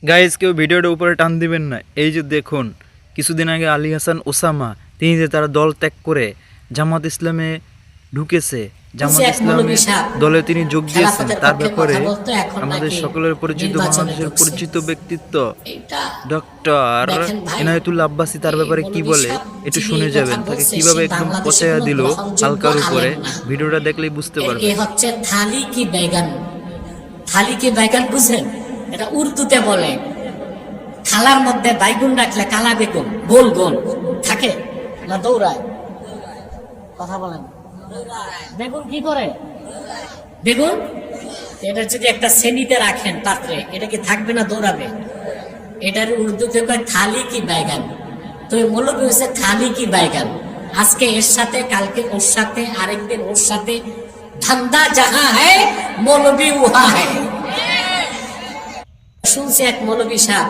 Guys কেউ ভিডিওটার উপরে টান দিবেন না। এই যে দেখুন, কিছুদিন আগে আলী হাসান ওসামা তিনি যে তারা দল ত্যাগ করে জামাত ইসলামে ঢুকেছে, জামাত ইসলামে দলে তিনি যোগ দিয়েছেন, তার ব্যাপারে আমাদের সকলের পরিচিত বাংলাদেশের পরিচিত ব্যক্তিত্ব ডক্টর এনায়েতুল্লাহ আব্বাসী তার ব্যাপারে কি বলে একটু শুনে যাবেন। তাকে কিভাবে একদম পচাইয়া দিল হালকার উপরে, ভিডিওটা দেখলেই বুঝতে পারবেন। হচ্ছে থালি কি বেগান, থালি কি বেগান বুঝেন? এটা উর্দুতে বলে থালার মধ্যে বাইগুন রাখলে কালা বেগুন গোল গোল থাকে না, দৌড়ায়। কথা বলেন, বেগুন কি করে? বেগুন এটা যদি একটা শ্রেণীতে রাখেন পাত্রে, এটা কি থাকবে না, দৌড়াবে? এটার উর্দুতে কয় থালি কি বাইগান। তো মৌলবী হচ্ছে থালি কি বাইগান। আজকে এর সাথে, কালকে ওর সাথে, আরেকদিন ওর সাথে, ধান্দা যাহা হ্যায় মৌলবী উহা হ্যায়। শুনছি এক মৌলবী সাহেব